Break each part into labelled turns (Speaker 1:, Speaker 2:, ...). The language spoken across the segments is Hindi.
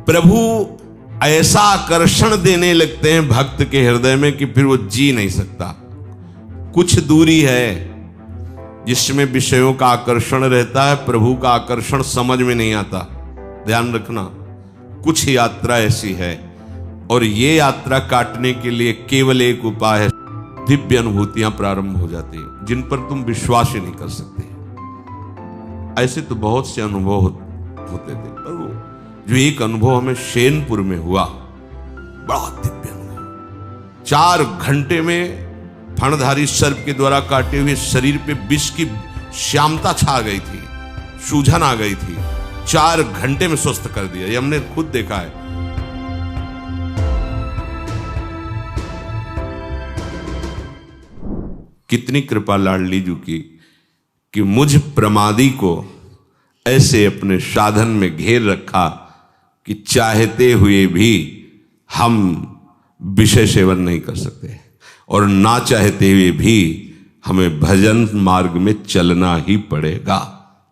Speaker 1: प्रभु ऐसा आकर्षण देने लगते हैं भक्त के हृदय में कि फिर वो जी नहीं सकता। कुछ दूरी है जिसमें विषयों का आकर्षण रहता है, प्रभु का आकर्षण समझ में नहीं आता। ध्यान रखना, कुछ यात्रा ऐसी है और ये यात्रा काटने के लिए केवल एक उपाय है, दिव्य अनुभूतियां प्रारंभ हो जाती हैं जिन पर तुम विश्वास ही नहीं कर सकते। ऐसे तो बहुत से अनुभव होते थे, पर वो जो एक अनुभव हमें शेनपुर में हुआ, बड़ा दिव्य अनुभव। 4 घंटे में फणधारी सर्प के द्वारा काटे हुए शरीर पे विष की श्यामता छा गई थी, सूजन आ गई थी। 4 घंटे में स्वस्थ कर दिया, ये हमने खुद देखा है। कितनी कृपा लाडली जी की कि मुझ प्रमादी को ऐसे अपने साधन में घेर रखा कि चाहते हुए भी हम विषय सेवन नहीं कर सकते और ना चाहते हुए भी हमें भजन मार्ग में चलना ही पड़ेगा।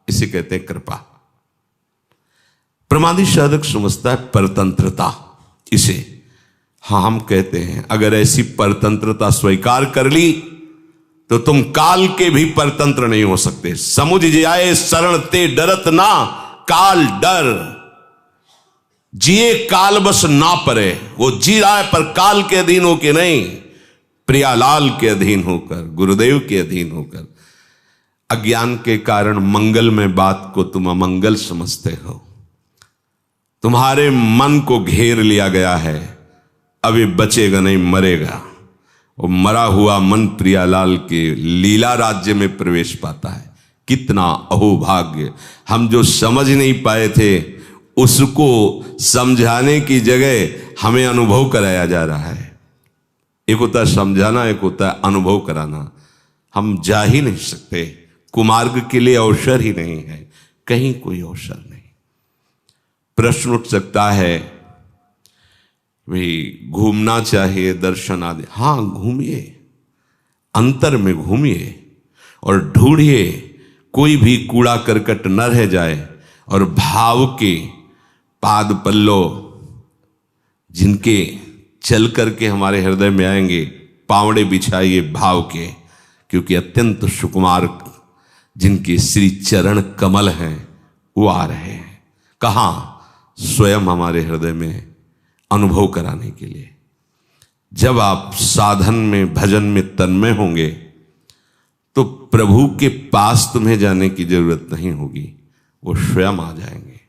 Speaker 1: इसे कहते हैं कृपा। प्रमादी साधक समझता है परतंत्रता इसे। हाँ, हम कहते हैं अगर ऐसी परतंत्रता स्वीकार कर ली तो तुम काल के भी परतंत्र नहीं हो सकते। समुझ जाए शरण ते डरत ना काल डर, जिए काल बस ना परे। वो जी रहा है पर काल के अधीन होके नहीं, प्रियालाल के अधीन होकर, गुरुदेव के अधीन होकर। अज्ञान के कारण मंगलमय बात को तुम अमंगल समझते हो। तुम्हारे मन को घेर लिया गया है, अभी बचेगा नहीं, मरेगा। और मरा हुआ मन प्रियालाल के लीला राज्य में प्रवेश पाता है। कितना अहोभाग्य। हम जो समझ नहीं पाए थे उसको समझाने की जगह हमें अनुभव कराया जा रहा है। एक होता है समझाना, एक होता है अनुभव कराना। हम जा ही नहीं सकते, कुमार्ग के लिए अवसर ही नहीं है, कहीं कोई अवसर नहीं। प्रश्न उठ सकता है भाई घूमना चाहिए, दर्शन आदि। हाँ, घूमिए, अंतर में घूमिए और ढूंढिए कोई भी कूड़ा करकट न रह जाए। और भाव के पाद पल्लो जिनके चल करके हमारे हृदय में आएंगे, पावड़े बिछाइए भाव के, क्योंकि अत्यंत सुकुमार जिनके श्री चरण कमल हैं वो आ रहे हैं। कहाँ? स्वयं हमारे हृदय में अनुभव कराने के लिए। जब आप साधन में, भजन में तन्मय होंगे तो प्रभु के पास तुम्हें जाने की जरूरत नहीं होगी, वो स्वयं आ जाएंगे।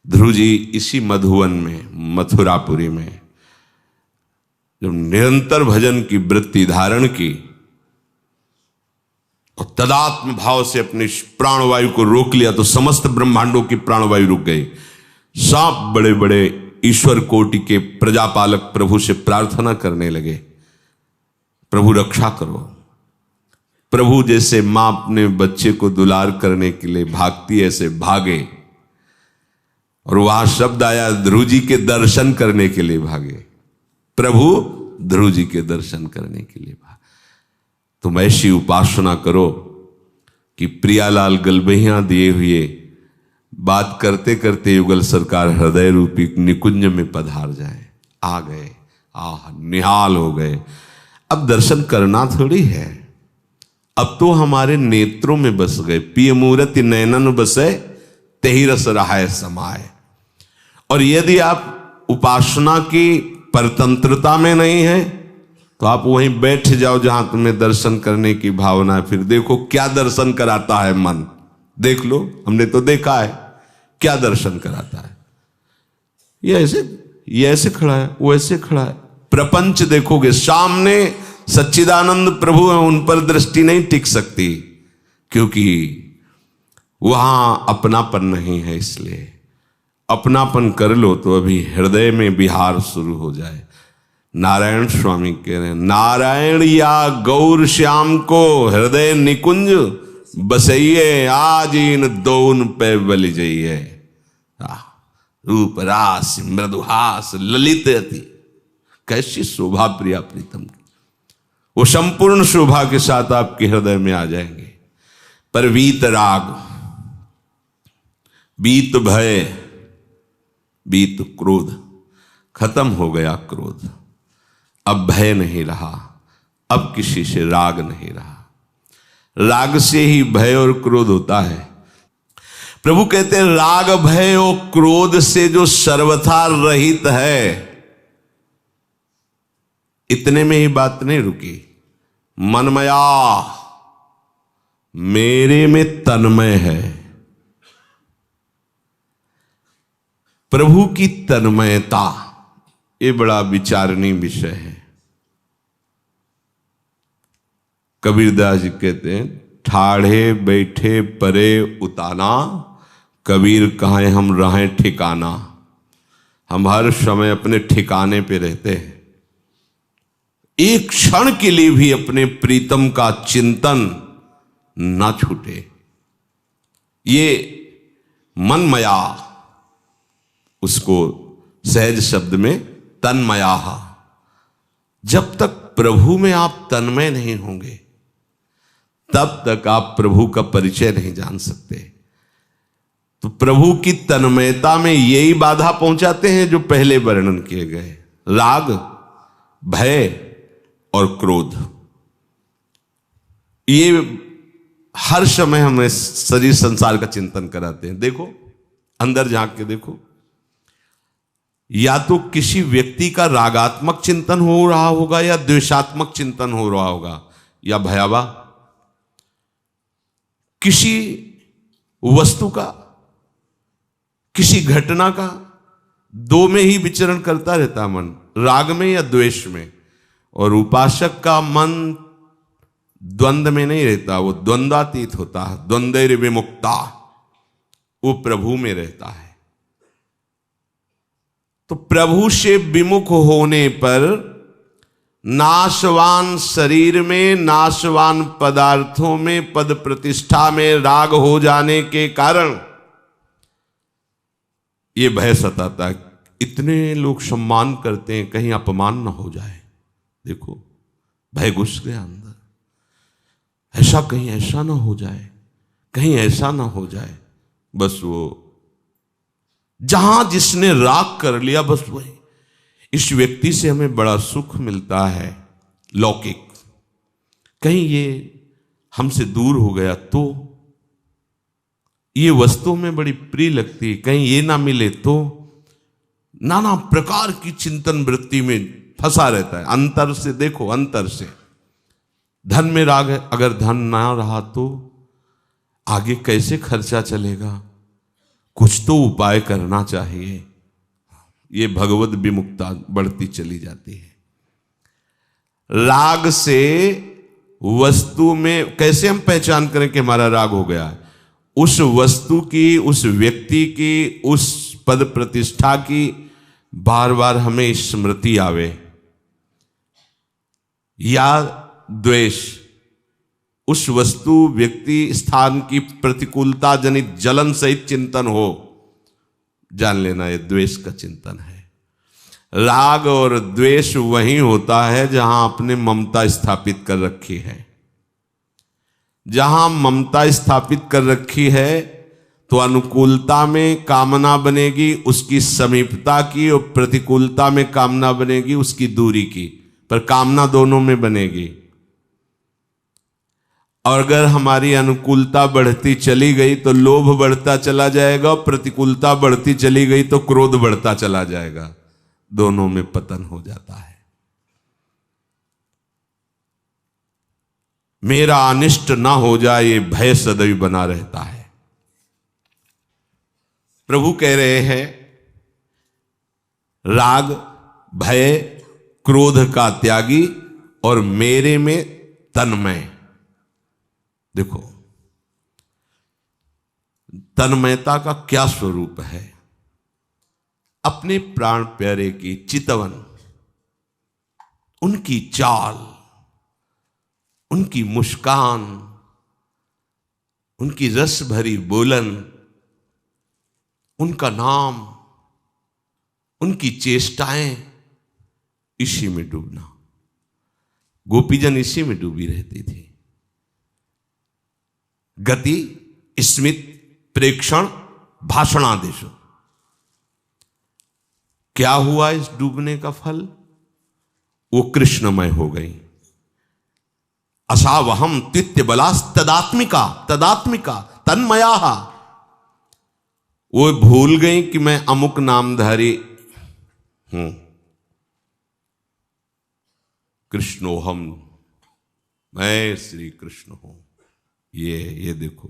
Speaker 1: ध्रुव जी इसी मधुवन में, मथुरापुरी में जब निरंतर भजन की वृत्ति धारण की और तदात्म भाव से अपने प्राणवायु को रोक लिया तो समस्त ब्रह्मांडों की प्राणवायु रुक गई। सांप बड़े बड़े ईश्वर कोटि के प्रजापालक प्रभु से प्रार्थना करने लगे, प्रभु रक्षा करो। प्रभु जैसे मां अपने बच्चे को दुलार करने के लिए भागती, ऐसे भागे। और वहां शब्द आया ध्रुव जी के दर्शन करने के लिए भागे। प्रभु ध्रुव जी के दर्शन करने के लिए भागे। तुम ऐसी उपासना करो कि प्रियालाल गलबहियां दिए हुए बात करते करते युगल सरकार हृदय रूपी निकुंज में पधार जाए। आ गए, आह, निहाल हो गए। अब दर्शन करना थोड़ी है, अब तो हमारे नेत्रों में बस गए। पिय मूरति नैनन बसे तेहि रस रहाय समाए। और यदि आप उपासना की परतंत्रता में नहीं है तो आप वहीं बैठ जाओ जहां तुम्हें दर्शन करने की भावना है। फिर देखो क्या दर्शन कराता है मन। देख लो, हमने तो देखा है क्या दर्शन कराता है। ये ऐसे खड़ा है, वो ऐसे खड़ा है। प्रपंच देखोगे, सामने सच्चिदानंद प्रभु है, उन पर दृष्टि नहीं टिक सकती, क्योंकि वहां अपनापन नहीं है। इसलिए अपनापन कर लो तो अभी हृदय में विहार शुरू हो जाए। नारायण स्वामी कह रहे हैं, नारायण या गौर श्याम को हृदय निकुंज बसइये, आज इन दोन पे बलि जाइए। रूप रास मृदुहास ललित अति, कैसी शोभा प्रिया प्रीतम की। वो संपूर्ण शोभा के साथ आपके हृदय में आ जाएंगे। पर वीत राग, वीत भय, बीत क्रोध, खत्म हो गया क्रोध, अब भय नहीं रहा, अब किसी से राग नहीं रहा। राग से ही भय और क्रोध होता है। प्रभु कहते हैं राग भय और क्रोध से जो सर्वथा रहित है। इतने में ही बात नहीं रुकी। मनमया, मेरे में तन्मय है। प्रभु की तन्मयता, ये बड़ा विचारणीय विषय है। कबीरदास जी कहते हैं, ठाढ़े बैठे परे उताना, कबीर कहें हम रहें ठिकाना। हम हर समय अपने ठिकाने पे रहते हैं, एक क्षण के लिए भी अपने प्रीतम का चिंतन ना छूटे। ये मनमया, उसको सहज शब्द में तन्मया। जब तक प्रभु में आप तन्मय नहीं होंगे तब तक आप प्रभु का परिचय नहीं जान सकते। तो प्रभु की तन्मयता में यही बाधा पहुंचाते हैं जो पहले वर्णन किए गए, राग, भय और क्रोध। ये हर समय हमें शरीर संसार का चिंतन कराते हैं। देखो, अंदर झांक के देखो, या तो किसी व्यक्ति का रागात्मक चिंतन हो रहा होगा या द्वेषात्मक चिंतन हो रहा होगा या भयावह किसी वस्तु का, किसी घटना का, दो में ही विचरण करता रहता मन, राग में या द्वेष में। और उपासक का मन द्वंद्व में नहीं रहता, वो द्वंद्वातीत होता है, द्वंद्व विमुक्ता, वो प्रभु में रहता है। तो प्रभु से विमुख होने पर नाशवान शरीर में, नाशवान पदार्थों में, पद प्रतिष्ठा में राग हो जाने के कारण ये भय सताता है। इतने लोग सम्मान करते हैं, कहीं अपमान ना हो जाए। देखो, भय घुस गया अंदर, ऐसा कहीं ऐसा ना हो जाए, कहीं ऐसा ना हो जाए। बस वो जहां जिसने राग कर लिया, बस वही, इस व्यक्ति से हमें बड़ा सुख मिलता है लौकिक, कहीं ये हमसे दूर हो गया तो, ये वस्तु में बड़ी प्रिय लगती है, कहीं ये ना मिले तो, नाना प्रकार की चिंतन वृत्ति में फंसा रहता है। अंतर से देखो, अंतर से धन में राग है, अगर धन ना रहा तो आगे कैसे खर्चा चलेगा, कुछ तो उपाय करना चाहिए। ये भगवत विमुक्ता बढ़ती चली जाती है। राग से वस्तु में कैसे हम पहचान करें कि हमारा राग हो गया है? उस वस्तु की, उस व्यक्ति की, उस पद प्रतिष्ठा की बार बार हमें स्मृति आवे, या द्वेष, उस वस्तु, व्यक्ति, स्थान की प्रतिकूलता जनित जलन सहित चिंतन हो, जान लेना ये द्वेष का चिंतन है। राग और द्वेष वहीं होता है जहां आपने ममता स्थापित कर रखी है। जहां ममता स्थापित कर रखी है तो अनुकूलता में कामना बनेगी उसकी समीपता की, और प्रतिकूलता में कामना बनेगी उसकी दूरी की, पर कामना दोनों में बनेगी। और अगर हमारी अनुकूलता बढ़ती चली गई तो लोभ बढ़ता चला जाएगा, प्रतिकूलता बढ़ती चली गई तो क्रोध बढ़ता चला जाएगा, दोनों में पतन हो जाता है। मेरा अनिष्ट ना हो जाए, ये भय सदैव बना रहता है। प्रभु कह रहे हैं, राग, भय, क्रोध का त्यागी और मेरे में तन्मय। देखो, तन्मयता का क्या स्वरूप है? अपने प्राण प्यारे की चितवन, उनकी चाल, उनकी मुस्कान, उनकी रस भरी बोलन, उनका नाम, उनकी चेष्टाएं, इसी में डूबना। गोपीजन इसी में डूबी रहती थी। गति, स्मित, प्रेक्षण, भाषणादेश, क्या हुआ इस डूबने का फल? वो कृष्णमय हो गई। असावहम तित्य बलास तदात्मिका तदात्मिका तन्मया। वो भूल गई कि मैं अमुक नामधारी हूं। कृष्णोहम, मैं श्री कृष्ण हूं। ये देखो,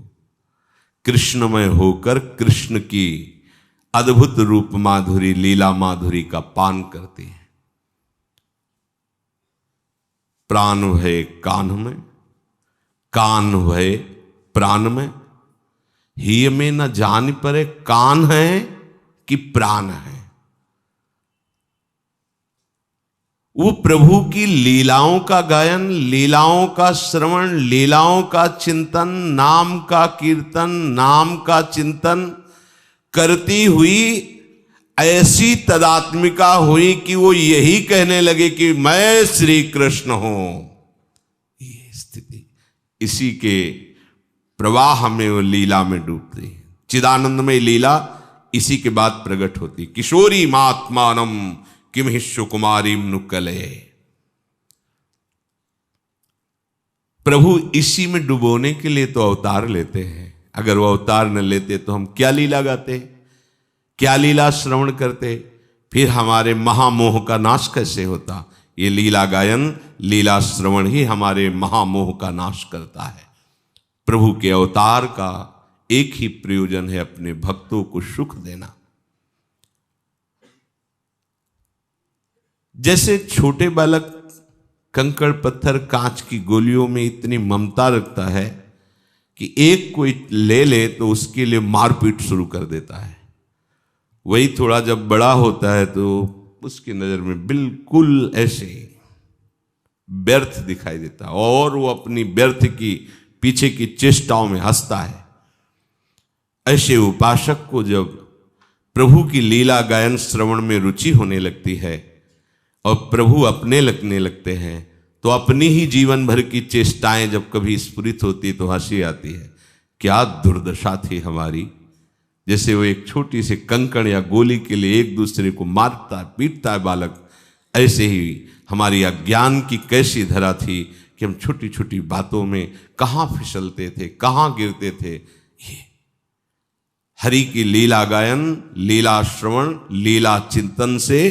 Speaker 1: कृष्णमय होकर कृष्ण की अद्भुत रूप माधुरी, लीला माधुरी का पान करते हैं। प्राण भय कान में, कान भय प्राण में, ही में न जान परे कान है कि प्राण है। वो प्रभु की लीलाओं का गायन, लीलाओं का श्रवण, लीलाओं का चिंतन, नाम का कीर्तन, नाम का चिंतन करती हुई ऐसी तदात्मिका हुई कि वो यही कहने लगे कि मैं श्री कृष्ण हूं। ये स्थिति, इसी के प्रवाह में वो लीला में डूबती है। चिदानंद में लीला इसी के बाद प्रकट होती। किशोरी महात्मानम किम हि सुकुमारी नुकले। प्रभु इसी में डुबोने के लिए तो अवतार लेते हैं। अगर वो अवतार न लेते तो हम क्या लीला गाते, क्या लीला श्रवण करते, फिर हमारे महामोह का नाश कैसे होता। ये लीला गायन, लीला श्रवण ही हमारे महामोह का नाश करता है। प्रभु के अवतार का एक ही प्रयोजन है, अपने भक्तों को सुख देना। जैसे छोटे बालक कंकड़ पत्थर कांच की गोलियों में इतनी ममता रखता है कि एक कोई ले ले तो उसके लिए मारपीट शुरू कर देता है, वही थोड़ा जब बड़ा होता है तो उसकी नजर में बिल्कुल ऐसे व्यर्थ दिखाई देता है और वो अपनी व्यर्थ की पीछे की चेष्टाओं में हंसता है। ऐसे उपासक को जब प्रभु की लीला गायन श्रवण में रुचि होने लगती है और प्रभु अपने लगने लगते हैं, तो अपनी ही जीवन भर की चेष्टाएं जब कभी स्फुरित होती तो हंसी आती है। क्या दुर्दशा थी हमारी। जैसे वो एक छोटी सी कंकड़ या गोली के लिए एक दूसरे को मारता है, पीटता है बालक, ऐसे ही हमारी अज्ञान की कैसी धरा थी कि हम छोटी छोटी बातों में कहां फिसलते थे, कहां गिरते थे। ये हरि की लीला गायन, लीला श्रवण, लीला चिंतन से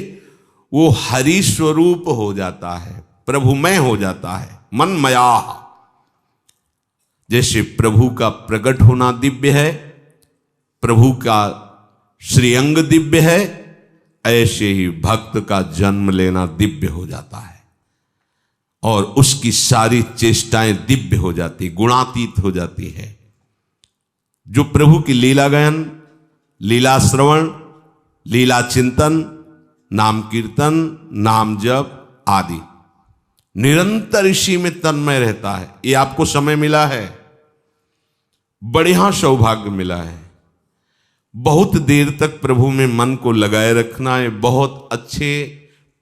Speaker 1: वो हरि स्वरूप हो जाता है, प्रभुमय हो जाता है, मनमया। जैसे प्रभु का प्रकट होना दिव्य है, प्रभु का श्रीअंग दिव्य है, ऐसे ही भक्त का जन्म लेना दिव्य हो जाता है और उसकी सारी चेष्टाएं दिव्य हो जाती, गुणातीत हो जाती है। जो प्रभु की लीला गायन, लीला श्रवण, लीला चिंतन, नाम कीर्तन, नाम जप आदि निरंतर इसी में तन्मय रहता है। ये आपको समय मिला है, बढ़िया सौभाग्य मिला है। बहुत देर तक प्रभु में मन को लगाए रखना है। बहुत अच्छे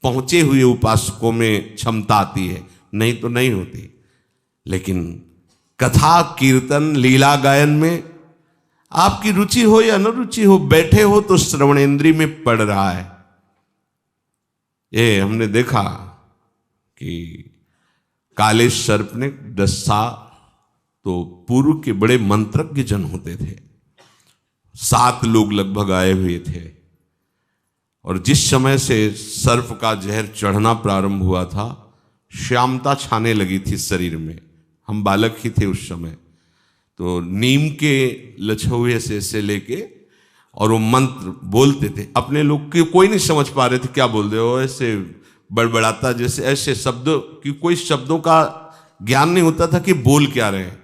Speaker 1: पहुंचे हुए उपासकों में क्षमता आती है, नहीं तो नहीं होती। लेकिन कथा कीर्तन लीला गायन में आपकी रुचि हो या न रुचि हो, बैठे हो तो श्रवणेंद्रिय में पड़ रहा है। ये हमने देखा कि काले सर्प ने दस्सा, तो पूर्व के बड़े मंत्रज्ञ जन होते थे, 7 लोग लगभग आए हुए थे। और जिस समय से सर्प का जहर चढ़ना प्रारंभ हुआ था, श्यामता छाने लगी थी शरीर में। हम बालक ही थे उस समय, तो नीम के लछुए से लेके और वो मंत्र बोलते थे। अपने लोग के कोई नहीं समझ पा रहे थे क्या बोल रहे हो, ऐसे बड़बड़ाता जैसे, ऐसे शब्दों की कोई शब्दों का ज्ञान नहीं होता था कि बोल क्या रहे हैं।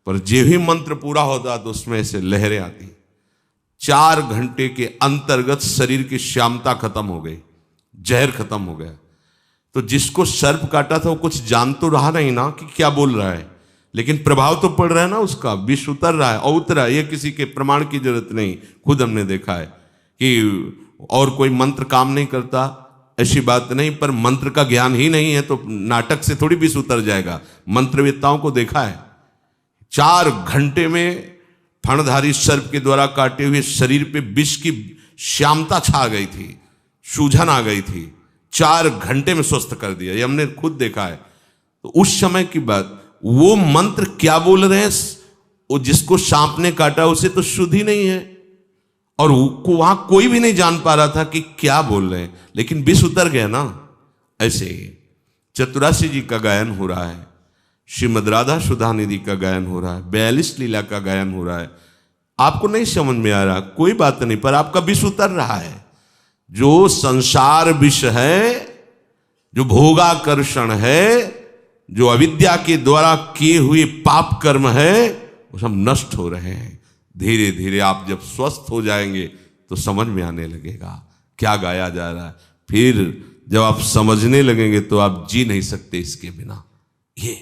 Speaker 1: पर जो ही मंत्र पूरा होता तो उसमें ऐसे लहरें आती। 4 घंटे के अंतर्गत शरीर की श्यामता खत्म हो गई, जहर खत्म हो गया। तो जिसको सर्प काटा था वो कुछ जान तो रहा नहीं ना कि क्या बोल रहा है, लेकिन प्रभाव तो पड़ रहा है ना उसका, विष उतर रहा है और उतरा। ये किसी के प्रमाण की जरूरत नहीं, खुद हमने देखा है कि और कोई मंत्र काम नहीं करता, ऐसी बात नहीं। पर मंत्र का ज्ञान ही नहीं है तो नाटक से थोड़ी विष उतर जाएगा। मंत्रवेत्ताओं को देखा है, 4 घंटे में फणधारी सर्प के द्वारा काटे हुए शरीर पे विष की श्यामता छा गई थी। सूजन आ गई थी, 4 घंटे में स्वस्थ कर दिया, ये हमने खुद देखा है। तो उस समय की बात, वो मंत्र क्या बोल रहे हैं, वो जिसको सांप ने काटा उसे तो शुद्ध ही नहीं है, और वहां कोई भी नहीं जान पा रहा था कि क्या बोल रहे हैं, लेकिन विष उतर गया ना। ऐसे ही चतुरासी जी का गायन हो रहा है, श्रीमद राधा सुधा निधि का गायन हो रहा है, 42 लीला का गायन हो रहा है, आपको नहीं समझ में आ रहा, कोई बात नहीं, पर आपका विष उतर रहा है। जो संसार विष है, जो भोगाकर्षण है, जो अविद्या के द्वारा किए हुए पाप कर्म है, वो सब नष्ट हो रहे हैं। धीरे धीरे आप जब स्वस्थ हो जाएंगे तो समझ में आने लगेगा क्या गाया जा रहा है। फिर जब आप समझने लगेंगे तो आप जी नहीं सकते इसके बिना। ये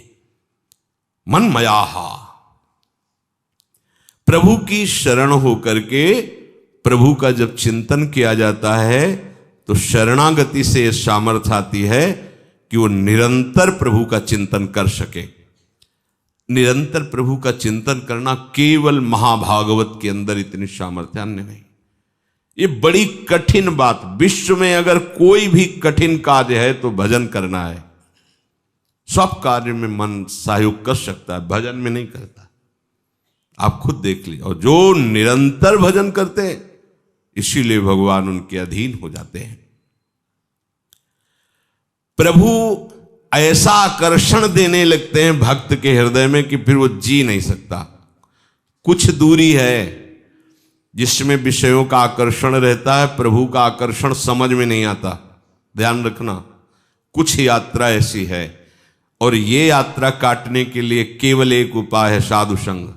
Speaker 1: मन मयाहा, प्रभु की शरण होकर के प्रभु का जब चिंतन किया जाता है तो शरणागति से सामर्थ्य आती है कि वो निरंतर प्रभु का चिंतन कर सके। निरंतर प्रभु का चिंतन करना केवल महाभागवत के अंदर इतनी सामर्थ्य, अन्य नहीं। ये बड़ी कठिन बात, विश्व में अगर कोई भी कठिन कार्य है तो भजन करना है। सब कार्य में मन सहयोग कर सकता है, भजन में नहीं करता। आप खुद देख लीजिए। और जो निरंतर भजन करते हैं इसीलिए भगवान उनके अधीन हो जाते हैं। प्रभु ऐसा आकर्षण देने लगते हैं भक्त के हृदय में कि फिर वो जी नहीं सकता। कुछ दूरी है जिसमें विषयों का आकर्षण रहता है, प्रभु का आकर्षण समझ में नहीं आता, ध्यान रखना। कुछ यात्रा ऐसी है, और ये यात्रा काटने के लिए केवल एक उपाय है, साधु संग।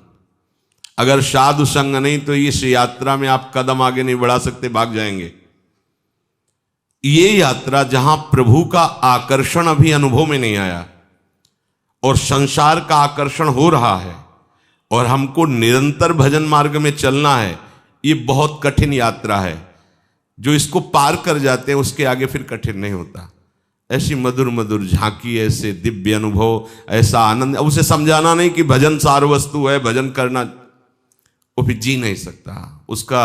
Speaker 1: अगर साधु संग नहीं तो इस यात्रा में आप कदम आगे नहीं बढ़ा सकते, भाग जाएंगे। ये यात्रा जहां प्रभु का आकर्षण अभी अनुभव में नहीं आया और संसार का आकर्षण हो रहा है और हमको निरंतर भजन मार्ग में चलना है, ये बहुत कठिन यात्रा है। जो इसको पार कर जाते हैं उसके आगे फिर कठिन नहीं होता। ऐसी मधुर मधुर झांकी, ऐसे दिव्य अनुभव, ऐसा आनंद, उसे समझाना नहीं कि भजन सार वस्तु है, भजन करना, वो भी जी नहीं सकता। उसका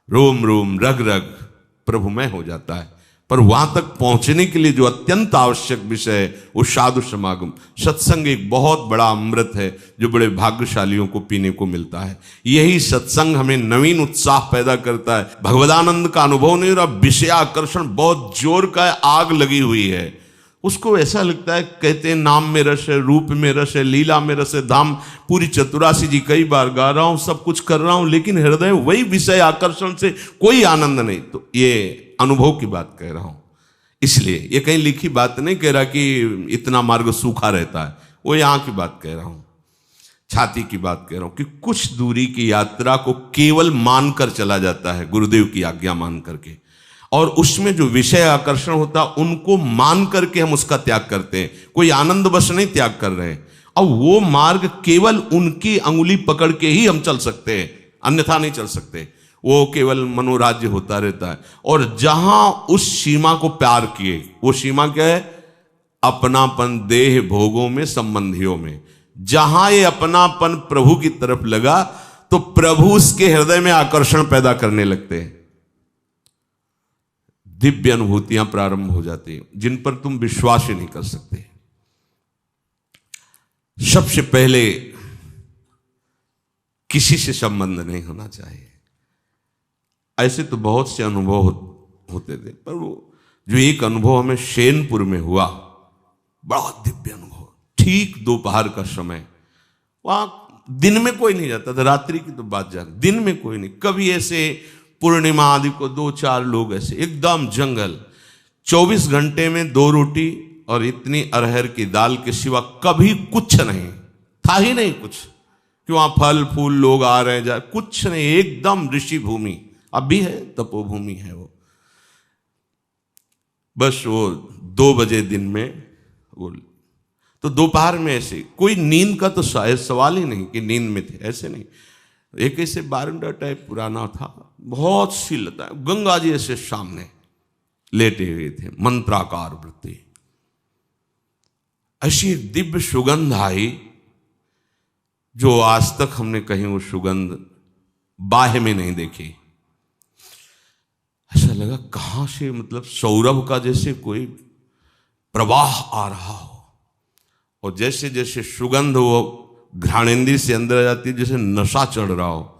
Speaker 1: रोम रोम रग रग प्रभुमय हो जाता है। पर वहां तक पहुंचने के लिए जो अत्यंत आवश्यक विषय है वो साधु समागम, सत्संग एक बहुत बड़ा अमृत है जो बड़े भाग्यशालियों को पीने को मिलता है। यही सत्संग हमें नवीन उत्साह पैदा करता है। भगवदानंद का अनुभव नहीं हो रहा, विषय आकर्षण बहुत जोर का है, आग लगी हुई है। उसको ऐसा लगता है, कहते हैं नाम में रस है, रूप में रस है, लीला में रस है, धाम। पूरी चतुरासी जी कई बार गा रहा हूं, सब कुछ कर रहा हूं, लेकिन हृदय वही विषय आकर्षण से कोई आनंद नहीं। तो ये अनुभव की बात कह रहा हूं, इसलिए ये कहीं लिखी बात नहीं कह रहा कि इतना मार्ग सूखा रहता है, वो यहां की बात कह रहा हूं, छाती की बात कह रहा हूं कि कुछ दूरी की यात्रा को केवल मानकर चला जाता है, गुरुदेव की आज्ञा मान करके, और उसमें जो विषय आकर्षण होता है उनको मान करके हम उसका त्याग करते हैं। कोई आनंद बस नहीं त्याग कर रहे हैं। और वो मार्ग केवल उनकी अंगुली पकड़ के ही हम चल सकते हैं, अन्यथा नहीं चल सकते। वो केवल मनोराज्य होता रहता है। और जहां उस सीमा को पार किए, वो सीमा क्या है? अपनापन देह भोगों में, संबंधियों में। जहां ये अपनापन प्रभु की तरफ लगा तो प्रभु उसके हृदय में आकर्षण पैदा करने लगते हैं। दिव्य अनुभूतियां प्रारंभ हो जाती हैं जिन पर तुम विश्वास ही नहीं कर सकते। सबसे पहले किसी से संबंध नहीं होना चाहिए। ऐसे तो बहुत से अनुभव होते थे, पर वो जो एक अनुभव हमें शेनपुर में हुआ, बड़ा दिव्य अनुभव। ठीक दोपहर का समय, वहां दिन में कोई नहीं जाता था, रात्रि की तो बात जान, दिन में कोई नहीं। कभी ऐसे पूर्णिमा आदि को 2-4 लोग, ऐसे एकदम जंगल, 24 घंटे में 2 रोटी और इतनी अरहर की दाल के सिवा कभी कुछ नहीं था, ही नहीं कुछ कि वहां फल फूल लोग आ रहे जा, कुछ नहीं, एकदम ऋषि भूमि। अब भी है, तपोभूमि है वो। बस वो 2 बजे दिन में वो, तो दोपहर में ऐसे कोई नींद का तो शायद सवाल ही नहीं कि नींद में थे, ऐसे नहीं। एक ऐसे बारंडा टाइप पुराना था, बहुत सी लता, गंगा जी ऐसे सामने लेटे हुए थे, मंत्राकार वृत्ति। ऐसी एक दिव्य सुगंध आई जो आज तक हमने कहीं वो सुगंध बाह्य में नहीं देखी। ऐसा लगा कहां से, मतलब सौरभ का जैसे कोई प्रवाह आ रहा हो, और जैसे जैसे सुगंध वो घ्राणेंद्रिय से अंदर आ जाती है, जैसे नशा चढ़ रहा हो।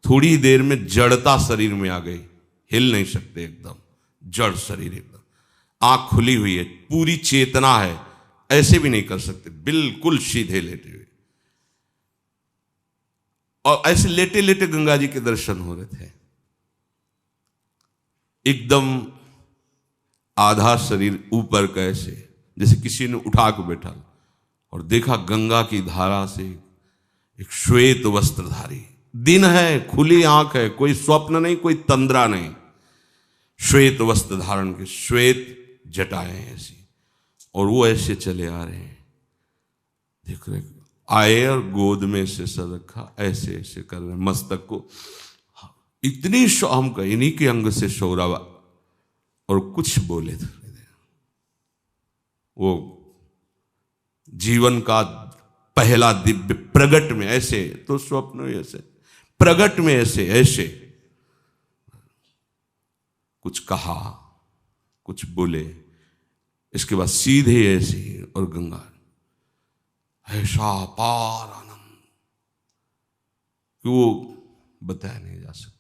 Speaker 1: थोड़ी देर में जड़ता शरीर में आ गई, हिल नहीं सकते, एकदम जड़ शरीर, एकदम आंख खुली हुई है, पूरी चेतना है, ऐसे भी नहीं कर सकते, बिल्कुल सीधे लेटे हुए। और ऐसे लेटे लेटे गंगा जी के दर्शन हो रहे थे। एकदम आधा शरीर ऊपर कैसे, जैसे किसी ने उठा के बैठा, और देखा गंगा की धारा से एक श्वेत वस्त्रधारी, दिन है, खुली आंख है, कोई स्वप्न नहीं, कोई तंद्रा नहीं, श्वेत वस्त्र धारण के, श्वेत जटाएं ऐसी, और वो ऐसे चले आ रहे हैं। देख रहे, आए और गोद में से सर रखा, ऐसे ऐसे कर रहे, मस्तक को इतनी हम का इन्हीं के अंग से शौरावा, और कुछ बोले थे वो जीवन का पहला दिव्य प्रगट में, ऐसे तो स्वप्न में ऐसे, प्रगट में ऐसे ऐसे कुछ कहा, कुछ बोले, इसके बाद सीधे ऐसे, और गंगा ऐसा पार आनंद कि वो बताया नहीं जा सकता।